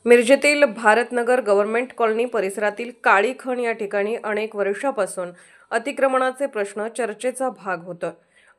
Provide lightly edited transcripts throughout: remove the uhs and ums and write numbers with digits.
मिरजेतील Bharat Nagar government colony परिसरातील काळी खण या ठिकाणी अनेक वर्षापासून अतिक्रमणाचे प्रश्न चर्चेचा भाग होता।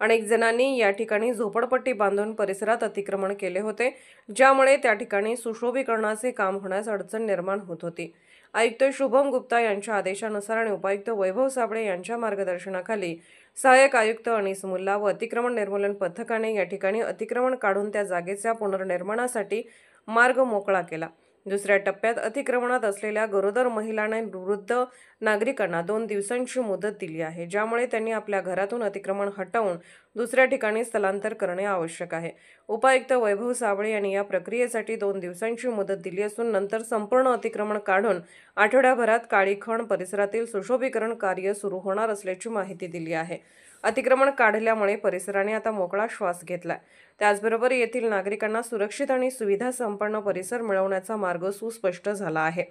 अनेक जणांनी या ठिकाणी झोपडपट्टी बांधून परिसरात अतिक्रमण केले होते, ज्यामुळे त्या ठिकाणी सुशोभीकरणाचे काम होण्यास अडचण निर्माण होत होती। आयुक्त शुभम गुप्ता यांच्या आदेशानुसार आणि उपायुक्त वैभव साबळे यांच्या मार्गदर्शनाखाली सहाय्यक आयुक्त अनीस मुल्ला व अतिक्रमण निर्मूलन पथकाने या ठिकाणी अतिक्रमण काढून त्या जागेच्या पुनर्निर्माणासाठी मार्ग मोकळा केला। दुसऱ्या टप्प्यात अतिक्रमणात असलेल्या गरोदर महिला आणि वृद्ध नागरिकांना 2 दिवसांची मुदत दिली आहे, ज्यामुळे त्यांनी आपल्या घरातून अतिक्रमण हटवून दुसऱ्या ठिकाणी स्थलांतर करणे आवश्यक आहे। उपायुक्त वैभव साबळे यांनी या प्रक्रियेसाठी 2 दिवसांची मुदत दिली असून नंतर संपूर्ण अतिक्रमण काढून आठवड्याभरात काळी खण परिसरातील सुशोभीकरण कार्य सुरू होणार असल्याची माहिती दिली आहे। अतिक्रमण काढल्यामुळे परिसराने आता मोकळा श्वास घेतलाय। त्याचबरोबर येथील नागरिकांना सुरक्षित आणि सुविधा संपन्न परिसर मिळवण्याचा मार्ग सुस्पष्ट झाला आहे।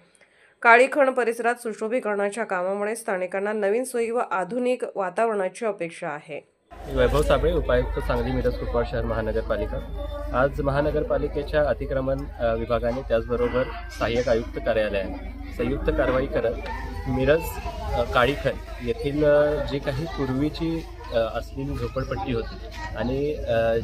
काळी खण परिसरात सुशोभीकरणाच्या कामामुळे स्थानिकांना नवीन सोयी व आधुनिक वातावरणाची अपेक्षा आहे। वैभव साबळे, उपायुक्त सांगली मिरज कुपवाड शहर महानगरपालिका। आज महानगरपालिकेच्या अतिक्रमण विभागाने त्याचबरोबर सहाय्यक आयुक्त कार्यालयाने संयुक्त कारवाई करत मिरज काळी खण येथील जी काही पूर्वीची असलेली झोपडपट्टी होती आणि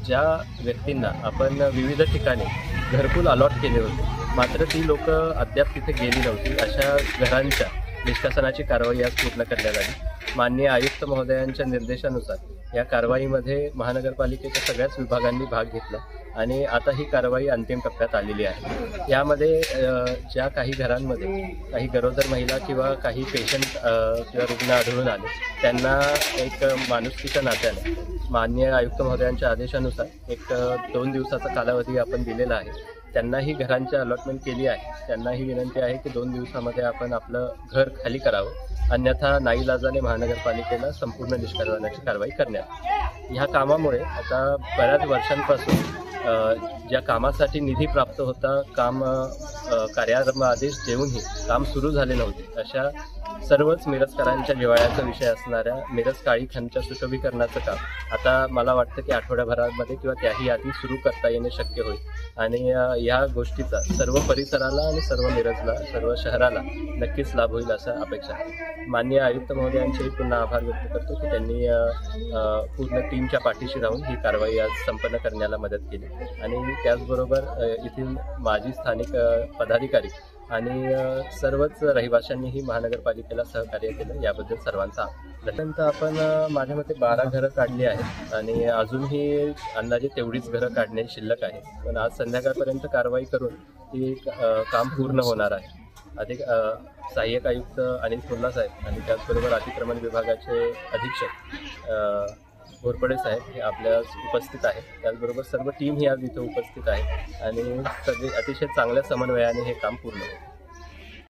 ज्या व्यक्तींना आपण विविध ठिकाणी घरकुल अलॉट केले होते, मात्र ती लोक अद्याप तिथे गेली नव्हती, अशा घरांच्या निष्कासनाची कारवाई आज पूर्ण करण्यात आली। माननीय आयुक्त महोदयांच्या निर्देशानुसार या कारवाईमध्ये महानगरपालिकेच्या सगळ्याच विभागांनी भाग घेतला आणि आता ही कारवाई अंतिम टप्प्यात आलेली आहे। यामध्ये ज्या काही घरांमध्ये काही गरोदर महिला किंवा काही पेशंट किंवा रुग्ण आढळून आले, त्यांना एक माणुसकीच्या नात्याने माननीय आयुक्त महोदयांच्या आदेशानुसार एक 2 दिवसाचा कालावधी आपण दिलेला आहे। त्यांनाही घरांची अलॉटमेंट केली आहे। त्यांनाही विनंती आहे की 2 दिवसामध्ये आपण आपलं घर खाली करावं, अन्यथा नाईलाजाने महानगरपालिकेला संपूर्ण निष्कासनाची कारवाई करण्यात। ह्या कामामुळे आता बऱ्याच वर्षांपासून ज्या कामासाठी निधी प्राप्त होता, काम कार्यारंभ आदेश देऊनही काम सुरू झाले नव्हते, अशा सर्वच मिरजकरांच्या जिव्हाळ्याचा विषय असणाऱ्या मिरज काळी खणच्या सुशोभीकरणाचं काम आता मला वाटतं की आठवड्याभरामध्ये किंवा त्याही आधी सुरू करता येणे शक्य होईल आणि या गोष्टीचा सर्व परिसराला आणि सर्व मिरजला, सर्व शहराला नक्कीच लाभ होईल असं अपेक्षा आहे। माननीय आयुक्त महोदयांचे पुन्हा आभार व्यक्त करतो की त्यांनी पूर्ण टीमच्या पाठीशी राहून ही कारवाई आज संपन्न करण्याला मदत केली आणि त्याचबरोबर येथील माजी स्थानिक पदाधिकारी आणि सर्वच रहिवाशांनीही महानगरपालिकेला सहकार्य केलं, याबद्दल सर्वांचा आभार। आपण माझ्या मते 12 घरं काढली आहेत आणि अजूनही अंदाजे तेवढीच घरं काढणे शिल्लक आहे, पण आज संध्याकाळपर्यंत कारवाई करून ती काम पूर्ण होणार आहे। अधिक सहाय्यक आयुक्त अनीस मुल्ला साहेब आणि त्याचबरोबर अतिक्रमण विभागाचे अधीक्षक घोरपडे साहेब हे आपल्या उपस्थित आहेत। त्याचबरोबर सर्व टीम ही आज इथे उपस्थित आहे आणि सगळे अतिशय चांगल्या समन्वयाने हे काम पूर्ण होईल।